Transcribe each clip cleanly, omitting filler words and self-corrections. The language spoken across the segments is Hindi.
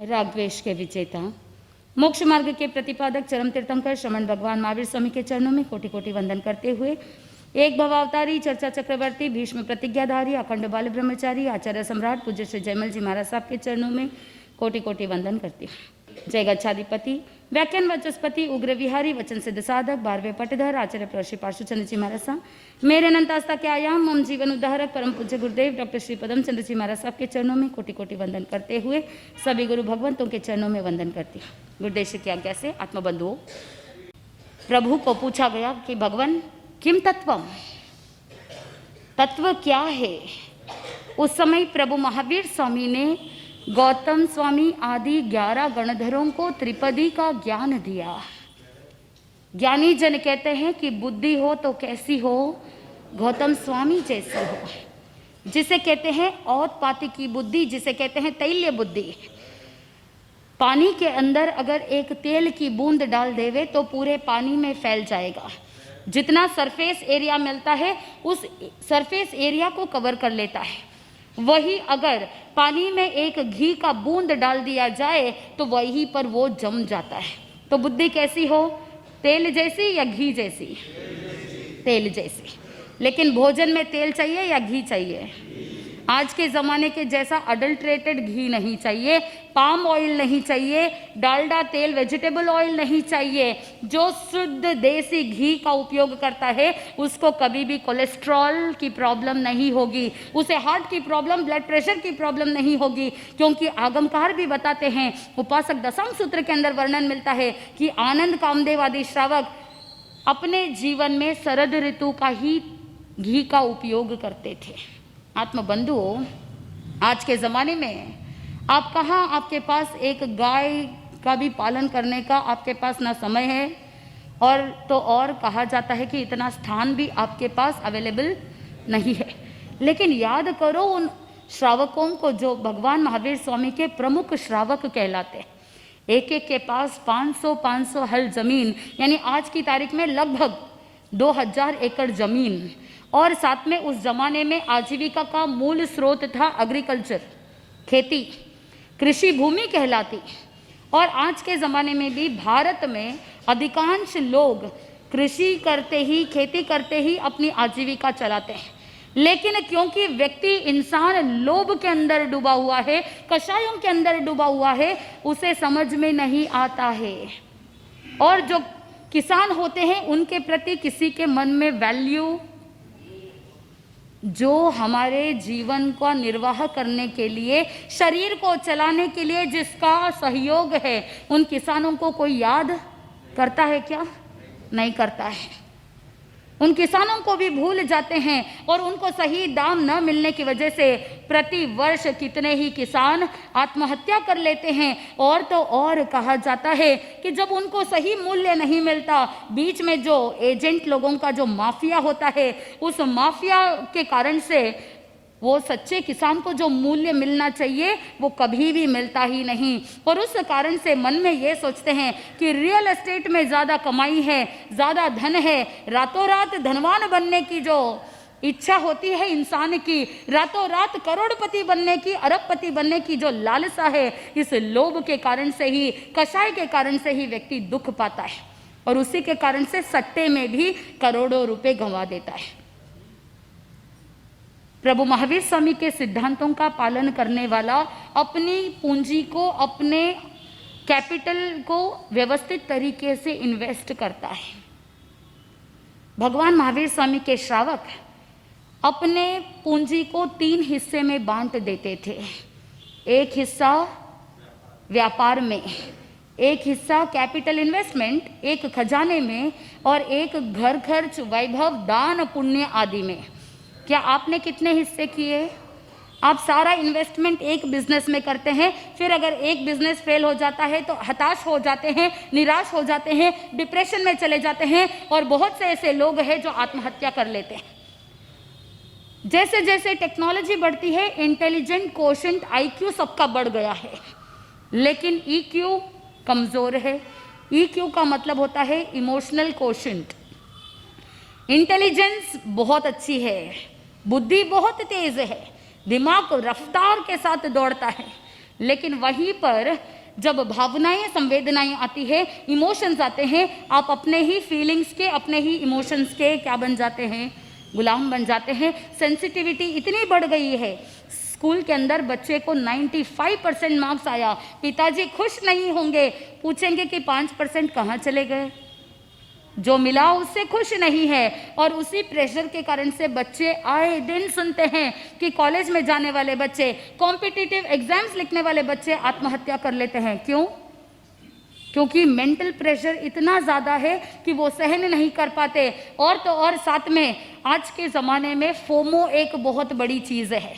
राग द्वेष के विजेता, मोक्ष मार्ग के प्रतिपादक चरम तीर्थंकर श्रमण भगवान महावीर स्वामी के चरणों में कोटि कोटि वंदन करते हुए एक भवावतारी, चर्चा चक्रवर्ती, भीष्म प्रतिज्ञाधारी, अखंड बाल ब्रह्मचारी, आचार्य सम्राट पूज्य श्री जयमल जी महाराज साहब के चरणों में कोटि कोटि वंदन करती हूँ। जय गच्छाधिपति, व्याख्यान वचस्पति, उग्र विहारी, वचन सिद्ध साधक, 12वें पटधर, आचार्य प्रश्री पार्श्वचंद्र जी महाराज साहब, मेरे अनंतास्ता के आयाम, मम जीवन उद्धारक, परम पूज्य गुरुदेव डॉक्टर श्री पदम चंद्र जी महाराज साहब के चरणों में कोटि कोटि वंदन करते हुए सभी गुरु भगवंतों के चरणों में वंदन करती हूँ। गुरुदेव की आज्ञा से आत्मबंधुओं, प्रभु को पूछा गया कि भगवान किम तत्वम, तत्व क्या है। उस समय प्रभु महावीर स्वामी ने गौतम स्वामी आदि 11 गणधरों को त्रिपदी का ज्ञान दिया। ज्ञानी जन कहते हैं कि बुद्धि हो तो कैसी हो, गौतम स्वामी जैसी हो, जिसे कहते हैं औतपाती की बुद्धि, जिसे कहते हैं तैल्य बुद्धि। पानी के अंदर अगर एक तेल की बूंद डाल देवे तो पूरे पानी में फैल जाएगा। जितना सरफेस एरिया मिलता है उस सरफेस एरिया को कवर कर लेता है। वही अगर पानी में एक घी का बूंद डाल दिया जाए तो वहीं पर वो जम जाता है। तो बुद्धि कैसी हो, तेल जैसी या घी जैसी? तेल जैसी। लेकिन भोजन में तेल चाहिए या घी चाहिए? आज के ज़माने के जैसा अडल्ट्रेटेड घी नहीं चाहिए, पाम ऑयल नहीं चाहिए, डालडा तेल, वेजिटेबल ऑयल नहीं चाहिए। जो शुद्ध देसी घी का उपयोग करता है उसको कभी भी कोलेस्ट्रॉल की प्रॉब्लम नहीं होगी, उसे हार्ट की प्रॉब्लम, ब्लड प्रेशर की प्रॉब्लम नहीं होगी। क्योंकि आगमकार भी बताते हैं, उपासक दशम सूत्र के अंदर वर्णन मिलता है कि आनंद कामदेव आदि श्रावक अपने जीवन में शरद ऋतु का ही घी का उपयोग करते थे। आत्मबंधुओं, आज के ज़माने में आप कहाँ, आपके पास एक गाय का भी पालन करने का आपके पास ना समय है और तो और कहा जाता है कि इतना स्थान भी आपके पास अवेलेबल नहीं है। लेकिन याद करो उन श्रावकों को जो भगवान महावीर स्वामी के प्रमुख श्रावक कहलाते हैं। एक एक के पास 500 हल जमीन, यानी आज की तारीख में लगभग 2000 एकड़ जमीन, और साथ में उस जमाने में आजीविका का मूल स्रोत था एग्रीकल्चर, खेती, कृषि भूमि कहलाती। और आज के ज़माने में भी भारत में अधिकांश लोग कृषि करते ही, खेती करते ही अपनी आजीविका चलाते हैं। लेकिन क्योंकि व्यक्ति, इंसान लोभ के अंदर डूबा हुआ है, कषायों के अंदर डूबा हुआ है, उसे समझ में नहीं आता है। और जो किसान होते हैं उनके प्रति किसी के मन में वैल्यू, जो हमारे जीवन का निर्वाह करने के लिए, शरीर को चलाने के लिए जिसका सहयोग है, उन किसानों को कोई याद करता है क्या? नहीं करता है। उन किसानों को भी भूल जाते हैं और उनको सही दाम न मिलने की वजह से प्रति वर्ष कितने ही किसान आत्महत्या कर लेते हैं। और तो और कहा जाता है कि जब उनको सही मूल्य नहीं मिलता, बीच में जो एजेंट लोगों का जो माफिया होता है, उस माफिया के कारण से वो सच्चे किसान को जो मूल्य मिलना चाहिए वो कभी भी मिलता ही नहीं। और उस कारण से मन में ये सोचते हैं कि रियल एस्टेट में ज़्यादा कमाई है, ज़्यादा धन है, रातों रात धनवान बनने की जो इच्छा होती है इंसान की, रातों रात करोड़पति बनने की, अरबपति बनने की जो लालसा है, इस लोभ के कारण से ही, कषाय के कारण से ही व्यक्ति दुख पाता है और उसी के कारण से सट्टे में भी करोड़ों रुपए गंवा देता है। प्रभु महावीर स्वामी के सिद्धांतों का पालन करने वाला अपनी पूंजी को, अपने कैपिटल को व्यवस्थित तरीके से इन्वेस्ट करता है। भगवान महावीर स्वामी के श्रावक अपने पूंजी को 3 हिस्से में बांट देते थे। एक हिस्सा व्यापार में, एक हिस्सा कैपिटल इन्वेस्टमेंट, एक खजाने में, और एक घर खर्च, वैभव, दान, पुण्य आदि में। क्या आपने कितने हिस्से किए? आप सारा इन्वेस्टमेंट एक बिजनेस में करते हैं, फिर अगर एक बिजनेस फेल हो जाता है तो हताश हो जाते हैं, निराश हो जाते हैं, डिप्रेशन में चले जाते हैं, और बहुत से ऐसे लोग हैं जो आत्महत्या कर लेते हैं। जैसे जैसे टेक्नोलॉजी बढ़ती है, इंटेलिजेंट कोशेंट, IQ सबका बढ़ गया है, लेकिन EQ कमजोर है। EQ का मतलब होता है इमोशनल कोशेंट। इंटेलिजेंस बहुत अच्छी है, बुद्धि बहुत तेज है, दिमाग रफ्तार के साथ दौड़ता है, लेकिन वहीं पर जब भावनाएं, संवेदनाएं आती है, इमोशंस आते हैं, आप अपने ही फीलिंग्स के, अपने ही इमोशंस के क्या बन जाते हैं? गुलाम बन जाते हैं। सेंसिटिविटी इतनी बढ़ गई है, स्कूल के अंदर बच्चे को 95% मार्क्स आया, पिताजी खुश नहीं होंगे, पूछेंगे कि 5% कहाँ चले गए? जो मिला उससे खुश नहीं है। और उसी प्रेशर के कारण से बच्चे आए दिन सुनते हैं कि कॉलेज में जाने वाले बच्चे, कॉम्पिटिटिव एग्जाम्स लिखने वाले बच्चे आत्महत्या कर लेते हैं। क्यों? क्योंकि मेंटल प्रेशर इतना ज़्यादा है कि वो सहन नहीं कर पाते। और तो और साथ में आज के ज़माने में फोमो एक बहुत बड़ी चीज़ है,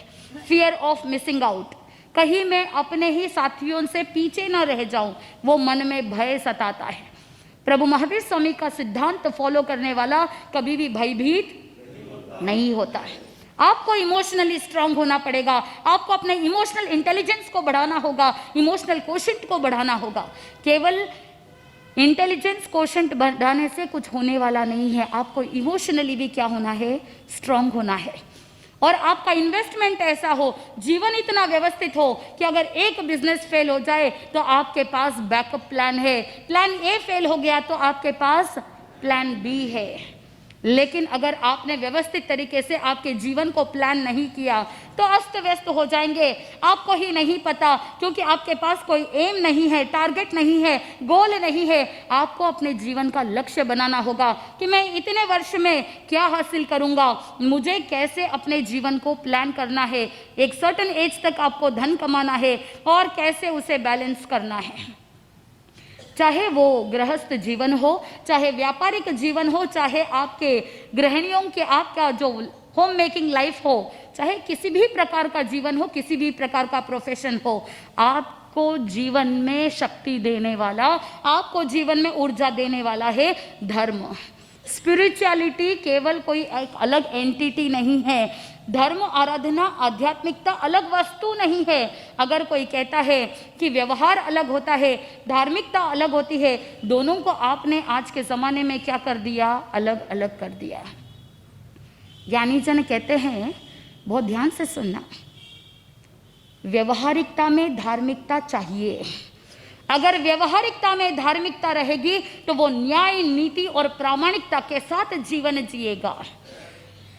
फियर ऑफ मिसिंग आउट। कहीं मैं अपने ही साथियों से पीछे ना रह जाऊं, वो मन में भय सताता है। प्रभु महावीर स्वामी का सिद्धांत फॉलो करने वाला कभी भी भयभीत नहीं होता है। आपको इमोशनली स्ट्रांग होना पड़ेगा, आपको अपने इमोशनल इंटेलिजेंस को बढ़ाना होगा, इमोशनल कोशेंट को बढ़ाना होगा। केवल इंटेलिजेंस कोशेंट बढ़ाने से कुछ होने वाला नहीं है, आपको इमोशनली भी क्या होना है? स्ट्रांग होना है। और आपका इन्वेस्टमेंट ऐसा हो, जीवन इतना व्यवस्थित हो कि अगर एक बिजनेस फेल हो जाए तो आपके पास बैकअप प्लान है। प्लान ए फेल हो गया तो आपके पास प्लान बी है। लेकिन अगर आपने व्यवस्थित तरीके से आपके जीवन को प्लान नहीं किया तो अस्त व्यस्त हो जाएंगे, आपको ही नहीं पता, क्योंकि आपके पास कोई एम नहीं है, टारगेट नहीं है, गोल नहीं है। आपको अपने जीवन का लक्ष्य बनाना होगा कि मैं इतने वर्ष में क्या हासिल करूंगा, मुझे कैसे अपने जीवन को प्लान करना है, एक सर्टेन एज तक आपको धन कमाना है और कैसे उसे बैलेंस करना है। चाहे वो गृहस्थ जीवन हो, चाहे व्यापारिक जीवन हो, चाहे आपके गृहिणियों के आपका जो होम मेकिंग लाइफ हो, चाहे किसी भी प्रकार का जीवन हो, किसी भी प्रकार का प्रोफेशन हो, आपको जीवन में शक्ति देने वाला, आपको जीवन में ऊर्जा देने वाला है धर्म। स्पिरिचुअलिटी केवल कोई एक अलग एंटिटी नहीं है। धर्म, आराधना, आध्यात्मिकता अलग वस्तु नहीं है। अगर कोई कहता है कि व्यवहार अलग होता है, धार्मिकता अलग होती है, दोनों को आपने आज के ज़माने में क्या कर दिया? अलग अलग कर दिया। ज्ञानी जन कहते हैं, बहुत ध्यान से सुनना, व्यवहारिकता में धार्मिकता चाहिए। अगर व्यवहारिकता में धार्मिकता रहेगी तो वो न्याय, नीति और प्रामाणिकता के साथ जीवन जिएगा।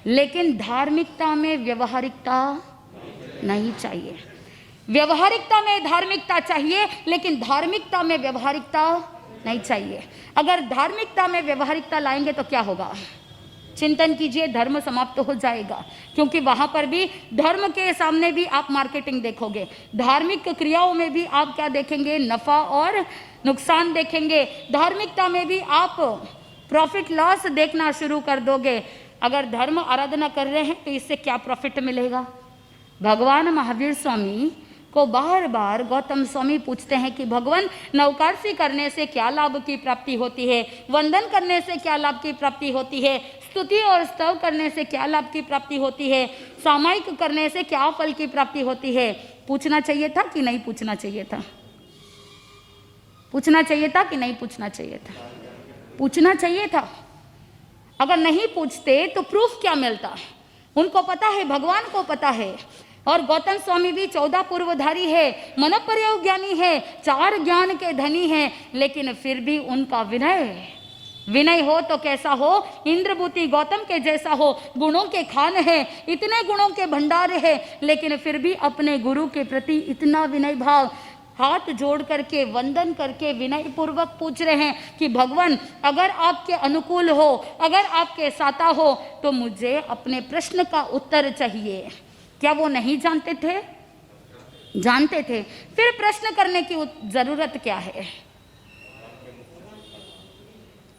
लेकिन धार्मिकता में व्यवहारिकता नहीं चाहिए। व्यवहारिकता में धार्मिकता चाहिए, लेकिन धार्मिकता में व्यवहारिकता नहीं चाहिए। अगर धार्मिकता में व्यवहारिकता लाएंगे तो क्या होगा? चिंतन कीजिए, धर्म समाप्त हो जाएगा। क्योंकि वहां पर भी धर्म के सामने भी आप मार्केटिंग देखोगे, धार्मिक क्रियाओं में भी आप क्या देखेंगे? नफा और नुकसान देखेंगे। धार्मिकता में भी आप प्रॉफिट लॉस देखना शुरू कर दोगे। अगर धर्म आराधना कर रहे हैं तो इससे क्या प्रॉफिट मिलेगा? भगवान महावीर स्वामी को बार बार गौतम स्वामी पूछते हैं कि भगवान, नौकारसी करने से क्या लाभ की प्राप्ति होती है? वंदन करने से क्या लाभ की प्राप्ति होती है? स्तुति और स्तव करने से क्या लाभ की प्राप्ति होती है? सामायिक करने से क्या फल की प्राप्ति होती है? पूछना चाहिए था कि नहीं पूछना चाहिए था? पूछना चाहिए था कि नहीं पूछना चाहिए था? पूछना चाहिए था। अगर नहीं पूछते तो प्रूफ क्या मिलता? उनको पता है, भगवान को पता है। और गौतम स्वामी भी 14 पूर्वधारी है, मनोपर्योग ज्ञानी है, 4 ज्ञान के धनी है, लेकिन फिर भी उनका विनय हो तो कैसा हो? इंद्रभूति गौतम के जैसा हो। गुणों के खान है, इतने गुणों के भंडार है, लेकिन फिर भी अपने गुरु के प्रति इतना विनय भाव, हाथ जोड़ करके वंदन करके विनय पूर्वक पूछ रहे हैं कि भगवान, अगर आपके अनुकूल हो, अगर आपके साता हो तो मुझे अपने प्रश्न का उत्तर चाहिए। क्या वो नहीं जानते थे? जानते थे। फिर प्रश्न करने की जरूरत क्या है?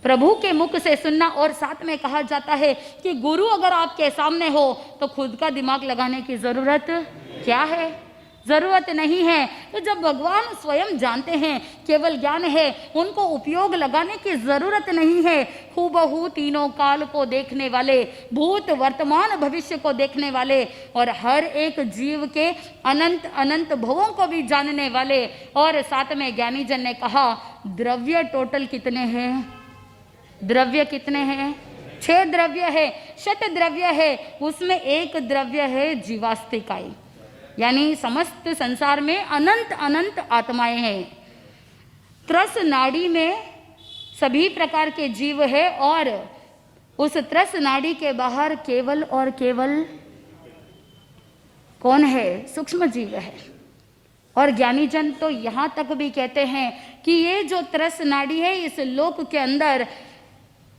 प्रभु के मुख से सुनना। और साथ में कहा जाता है कि गुरु अगर आपके सामने हो तो खुद का दिमाग लगाने की जरूरत क्या है? जरूरत नहीं है। तो जब भगवान स्वयं जानते हैं, केवल ज्ञान है, उनको उपयोग लगाने की जरूरत नहीं है। हूबहू तीनों काल को देखने वाले, भूत वर्तमान भविष्य को देखने वाले और हर एक जीव के अनंत अनंत भवों को भी जानने वाले। और साथ में ज्ञानी जन ने कहा, द्रव्य टोटल कितने हैं? द्रव्य कितने हैं? 6 द्रव्य है, 6 द्रव्य है, उसमें एक द्रव्य है जीवास्तिकाई। यानी समस्त संसार में अनंत अनंत आत्माएं हैं। त्रस नाड़ी में सभी प्रकार के जीव है और उस त्रस नाड़ी के बाहर केवल और केवल कौन है? सूक्ष्म जीव है। और ज्ञानी जन तो यहाँ तक भी कहते हैं कि ये जो त्रस नाड़ी है, इस लोक के अंदर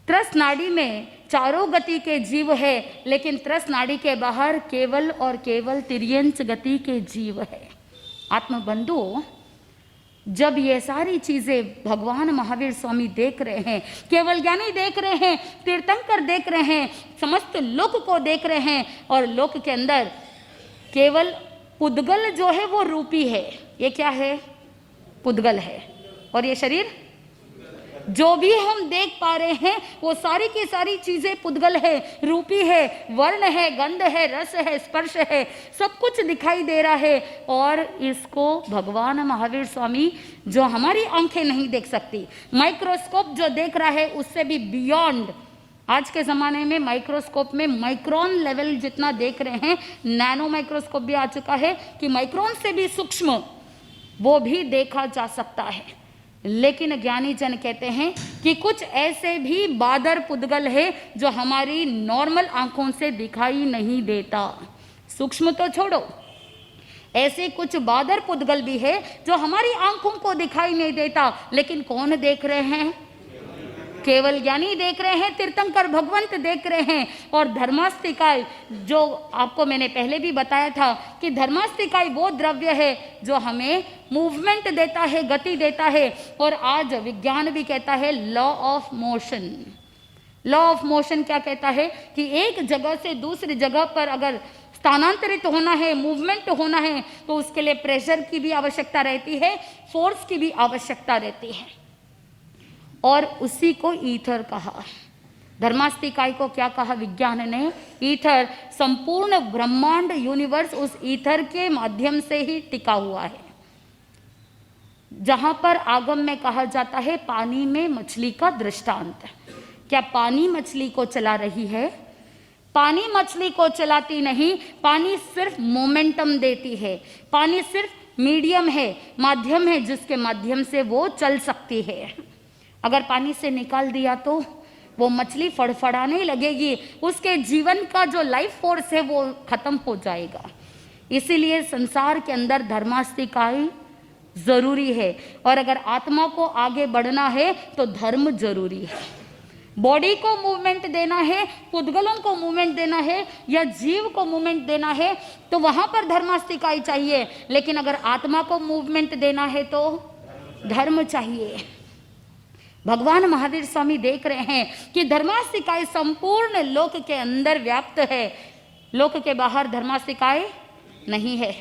त्रस नाड़ी में चारों गति के जीव है, लेकिन त्रस नाड़ी के बाहर केवल और केवल तिर्यंच गति के जीव है। आत्मबंधु, जब ये सारी चीजें भगवान महावीर स्वामी देख रहे हैं, केवल ज्ञानी देख रहे हैं, तीर्थंकर देख रहे हैं, समस्त लोक को देख रहे हैं, और लोक के अंदर केवल पुद्गल जो है वो रूपी है। ये क्या है? पुद्गल है। और ये शरीर जो भी हम देख पा रहे हैं वो सारी की सारी चीजें पुद्गल है, रूपी है, वर्ण है, गंध है, रस है, स्पर्श है, सब कुछ दिखाई दे रहा है। और इसको भगवान महावीर स्वामी, जो हमारी आंखें नहीं देख सकती, माइक्रोस्कोप जो देख रहा है उससे भी बियॉन्ड, आज के ज़माने में माइक्रोस्कोप में माइक्रोन लेवल जितना देख रहे हैं, नैनो माइक्रोस्कोप भी आ चुका है कि माइक्रोन से भी सूक्ष्म वो भी देखा जा सकता है। लेकिन ज्ञानी जन कहते हैं कि कुछ ऐसे भी बादर पुद्गल है जो हमारी नॉर्मल आंखों से दिखाई नहीं देता। सूक्ष्म तो छोड़ो, ऐसे कुछ बादर पुद्गल भी है जो हमारी आंखों को दिखाई नहीं देता, लेकिन कौन देख रहे हैं? केवल ज्ञानी देख रहे हैं, तीर्थंकर भगवंत देख रहे हैं। और धर्मास्तिकाय, जो आपको मैंने पहले भी बताया था कि धर्मास्तिकाय वो द्रव्य है जो हमें मूवमेंट देता है, गति देता है। और आज विज्ञान भी कहता है law of motion. Law of motion क्या कहता है कि एक जगह से दूसरी जगह पर अगर स्थानांतरित होना है, मूवमेंट होना है, तो उसके लिए प्रेशर की भी आवश्यकता रहती है, फोर्स की भी आवश्यकता रहती है। और उसी को ईथर कहा। धर्मास्तिकाय को क्या कहा विज्ञान ने? ईथर। संपूर्ण ब्रह्मांड यूनिवर्स उस ईथर के माध्यम से ही टिका हुआ है। जहां पर आगम में कहा जाता है पानी में मछली का दृष्टांत। क्या पानी मछली को चला रही है? पानी मछली को चलाती नहीं, पानी सिर्फ मोमेंटम देती है। पानी सिर्फ मीडियम है, माध्यम है, जिसके माध्यम से वो चल सकती है। अगर पानी से निकाल दिया तो वो मछली फड़फड़ाने लगेगी, उसके जीवन का जो लाइफ फोर्स है वो खत्म हो जाएगा। इसीलिए संसार के अंदर धर्मास्तिकाय जरूरी है। और अगर आत्मा को आगे बढ़ना है तो धर्म जरूरी है। बॉडी को मूवमेंट देना है, पुद्गलों को मूवमेंट देना है, या जीव को मूवमेंट देना है, तो वहां पर धर्मास्तिकाय चाहिए। लेकिन अगर आत्मा को मूवमेंट देना है तो धर्म चाहिए। भगवान महावीर स्वामी देख रहे हैं कि धर्मास्तिकाय संपूर्ण लोक के अंदर व्याप्त है, लोक के बाहर धर्मास्तिकाय नहीं है।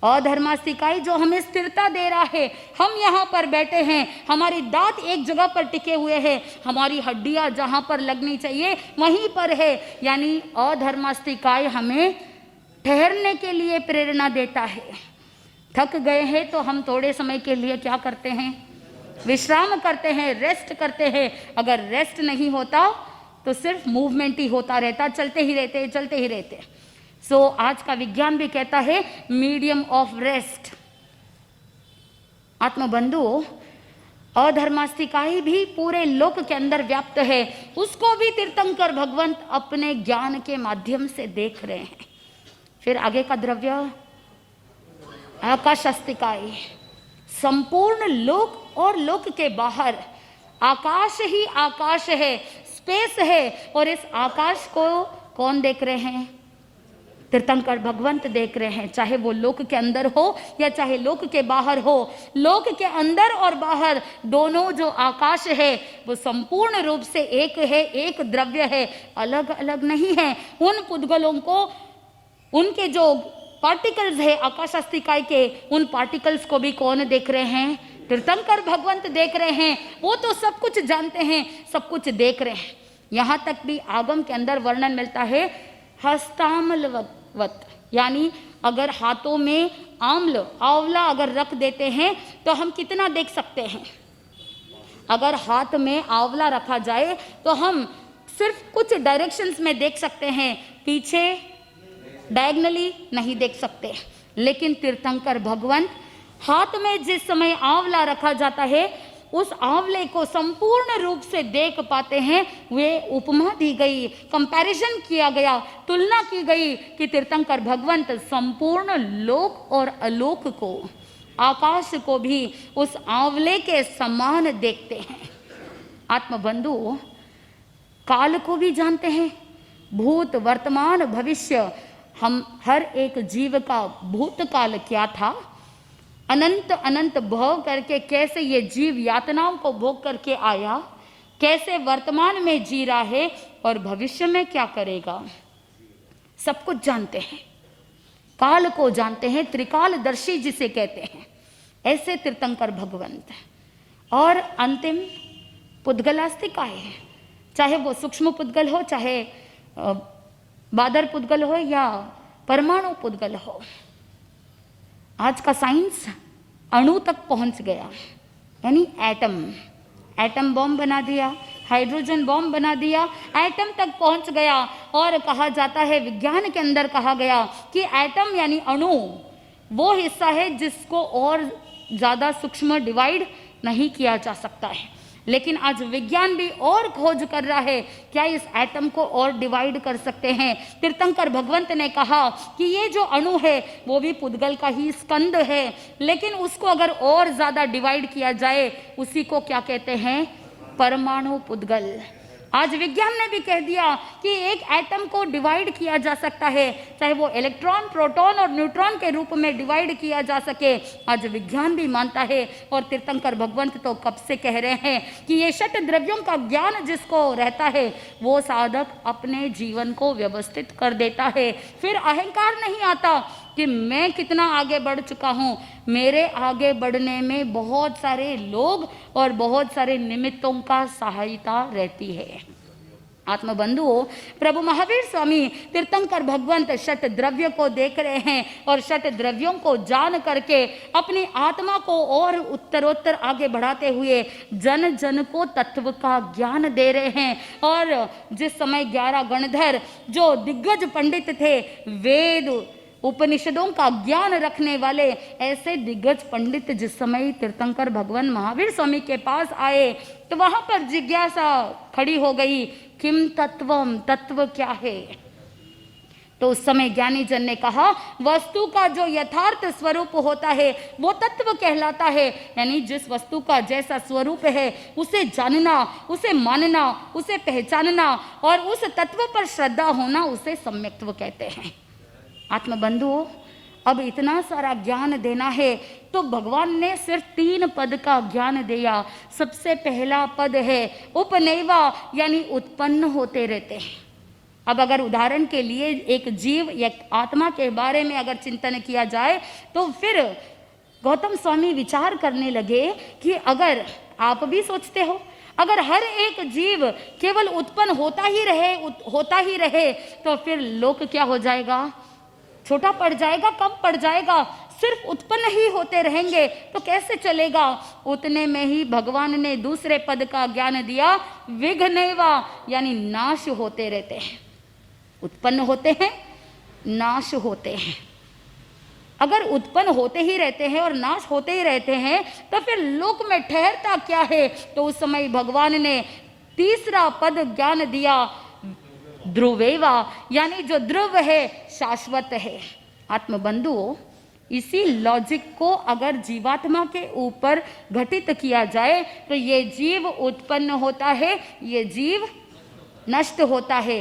अधर्मास्तिकाय जो हमें स्थिरता दे रहा है, हम यहाँ पर बैठे हैं, हमारी दांत एक जगह पर टिके हुए हैं, हमारी हड्डियां जहाँ पर लगनी चाहिए वहीं पर है। यानी अधर्मास्तिकाय हमें ठहरने के लिए प्रेरणा देता है। थक गए हैं तो हम थोड़े समय के लिए क्या करते हैं? विश्राम करते हैं, रेस्ट करते हैं। अगर रेस्ट नहीं होता तो सिर्फ मूवमेंट ही होता रहता, चलते ही रहते, चलते ही रहते। सो आज का विज्ञान भी कहता है मीडियम ऑफ रेस्ट। आत्मबंधु, अधर्मास्तिकाय भी पूरे लोक के अंदर व्याप्त है, उसको भी तीर्थंकर भगवंत अपने ज्ञान के माध्यम से देख रहे हैं। फिर आगे का द्रव्य आकाशास्तिकाय। संपूर्ण लोक और लोक के बाहर आकाश ही आकाश है, स्पेस है। और इस आकाश को कौन देख रहे हैं? तीर्थंकर भगवंत देख रहे हैं। चाहे वो लोक के अंदर हो या चाहे लोक के बाहर हो, लोक के अंदर और बाहर दोनों जो आकाश है वो संपूर्ण रूप से एक है, एक द्रव्य है, अलग अलग नहीं है। उन पुद्गलों को, उनके जो पार्टिकल्स है आकाशास्तिकाय के, उन पार्टिकल्स को भी कौन देख रहे हैं? तीर्थंकर भगवंत देख रहे हैं। वो तो सब कुछ जानते हैं, सब कुछ देख रहे हैं। यहाँ तक भी आगम के अंदर वर्णन मिलता है हस्तामलवत, यानी अगर हाथों में आम्ल, आंवला अगर रख देते हैं तो हम कितना देख सकते हैं? अगर हाथ में आंवला रखा जाए तो हम सिर्फ कुछ डायरेक्शंस में देख सकते हैं, पीछे डायगनली नहीं देख सकते। लेकिन तीर्थंकर भगवंत हाथ में जिस समय आंवला रखा जाता है, उस आंवले को संपूर्ण रूप से देख पाते हैं। वे उपमा दी गई, कंपैरिजन किया गया, तुलना की गई कि तीर्थंकर भगवंत संपूर्ण लोक और अलोक को, आकाश को भी उस आंवले के समान देखते हैं। आत्मबंधु काल को भी जानते हैं, भूत वर्तमान भविष्य। हम हर एक जीव का भूतकाल क्या था, अनंत अनंत भोग करके कैसे ये जीव यातनाओं को भोग करके आया, कैसे वर्तमान में जी रहा है और भविष्य में क्या करेगा, सब कुछ जानते हैं। काल को जानते हैं, त्रिकालदर्शी जिसे कहते हैं, ऐसे तीर्थंकर भगवंत। और अंतिम पुद्गलास्तिकाय है, चाहे वो सूक्ष्म पुद्गल हो, चाहे बादर पुद्गल हो या परमाणु पुद्गल हो। आज का साइंस अणु तक पहुंच गया, यानी एटम बॉम्ब बना दिया, हाइड्रोजन बॉम्ब बना दिया, एटम तक पहुंच गया। और कहा जाता है, विज्ञान के अंदर कहा गया कि एटम यानी अणु वो हिस्सा है जिसको और ज़्यादा सूक्ष्म डिवाइड नहीं किया जा सकता है। लेकिन आज विज्ञान भी और खोज कर रहा है, क्या इस एटम को और डिवाइड कर सकते हैं। तीर्थंकर भगवंत ने कहा कि ये जो अणु है वो भी पुद्गल का ही स्कंद है, लेकिन उसको अगर और ज़्यादा डिवाइड किया जाए, उसी को क्या कहते हैं, परमाणु पुद्गल। आज विज्ञान ने भी कह दिया कि एक एटम को डिवाइड किया जा सकता है, चाहे वो इलेक्ट्रॉन, प्रोटॉन और न्यूट्रॉन के रूप में डिवाइड किया जा सके। आज विज्ञान भी मानता है। और तीर्थंकर भगवंत तो कब से कह रहे हैं कि ये षट द्रव्यों का ज्ञान जिसको रहता है, वो साधक अपने जीवन को व्यवस्थित कर देता है। फिर अहंकार नहीं आता कि मैं कितना आगे बढ़ चुका हूँ। मेरे आगे बढ़ने में बहुत सारे लोग और बहुत सारे निमित्तों का सहायता रहती है। आत्मबंधुओं, प्रभु महावीर स्वामी तीर्थंकर भगवंत षट द्रव्य को देख रहे हैं और षट द्रव्यों को जान करके अपनी आत्मा को और उत्तरोत्तर आगे बढ़ाते हुए जन जन को तत्व का ज्ञान दे रहे हैं। और जिस समय 11 गणधर जो दिग्गज पंडित थे, वेद उपनिषदों का ज्ञान रखने वाले, ऐसे दिग्गज पंडित जिस समय तीर्थंकर भगवान महावीर स्वामी के पास आए तो वहां पर जिज्ञासा खड़ी हो गई, किम तत्वम, तत्व क्या है। तो उस समय ज्ञानी जन ने कहा, वस्तु का जो यथार्थ स्वरूप होता है वो तत्व कहलाता है। यानी जिस वस्तु का जैसा स्वरूप है उसे जानना, उसे मानना, उसे पहचानना और उस तत्व पर श्रद्धा होना, उसे सम्यक्त्व कहते हैं। आत्मबंधुओं, अब इतना सारा ज्ञान देना है तो भगवान ने सिर्फ 3 पद का ज्ञान दिया। सबसे पहला पद है उपनैवा, यानी उत्पन्न होते रहते हैं। अब अगर उदाहरण के लिए एक जीव या आत्मा के बारे में अगर चिंतन किया जाए तो फिर गौतम स्वामी विचार करने लगे कि अगर आप भी सोचते हो, अगर हर एक जीव केवल उत्पन्न होता ही रहे तो फिर लोक क्या हो जाएगा, छोटा पड़ जाएगा, कम पड़ जाएगा। सिर्फ उत्पन्न ही होते रहेंगे तो कैसे चलेगा। उतने में ही भगवान ने दूसरे पद का ज्ञान दिया, विघ्नैवा, यानी नाश होते रहते हैं। उत्पन्न होते हैं, नाश होते हैं। अगर उत्पन्न होते ही रहते हैं और नाश होते ही रहते हैं तो फिर लोक में ठहरता क्या है। तो उस समय भगवान ने तीसरा पद ज्ञान दिया, ध्रुवेवा, यानी जो ध्रुव है, शाश्वत है। आत्मबंधुओं, इसी लॉजिक को अगर जीवात्मा के ऊपर घटित किया जाए तो ये जीव उत्पन्न होता है, ये जीव नष्ट होता है,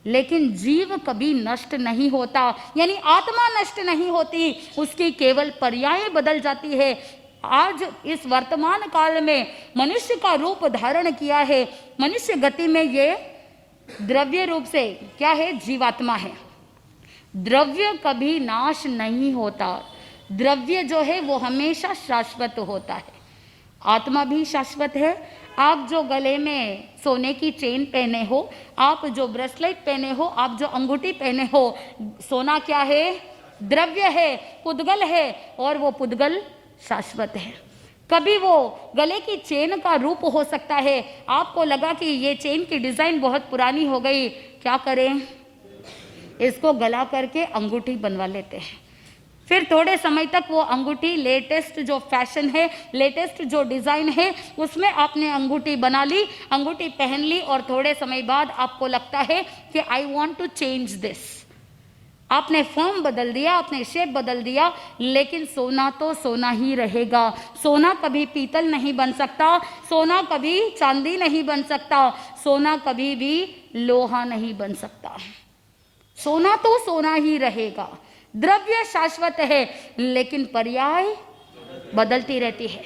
लेकिन जीव कभी नष्ट नहीं होता। यानी आत्मा नष्ट नहीं होती, उसकी केवल पर्याय बदल जाती है। आज इस वर्तमान काल में मनुष्य का रूप धारण किया है। मनुष्य गति में ये द्रव्य रूप से क्या है, जीवात्मा है। द्रव्य कभी नाश नहीं होता। द्रव्य जो है वो हमेशा शाश्वत होता है। आत्मा भी शाश्वत है। आप जो गले में सोने की चेन पहने हो, आप जो ब्रेसलेट पहने हो, आप जो अंगूठी पहने हो, सोना क्या है, द्रव्य है, पुद्गल है, और वो पुद्गल शाश्वत है। कभी वो गले की चेन का रूप हो सकता है, आपको लगा कि ये चेन की डिजाइन बहुत पुरानी हो गई, क्या करें, इसको गला करके अंगूठी बनवा लेते हैं। फिर थोड़े समय तक वो अंगूठी लेटेस्ट जो फैशन है, लेटेस्ट जो डिज़ाइन है, उसमें आपने अंगूठी बना ली, अंगूठी पहन ली, और थोड़े समय बाद आपको लगता है कि I want to change this. आपने फॉर्म बदल दिया, आपने शेप बदल दिया, लेकिन सोना तो सोना ही रहेगा। सोना कभी पीतल नहीं बन सकता, सोना कभी चांदी नहीं बन सकता, सोना कभी भी लोहा नहीं बन सकता। सोना तो सोना ही रहेगा। द्रव्य शाश्वत है, लेकिन पर्याय बदलती रहती है।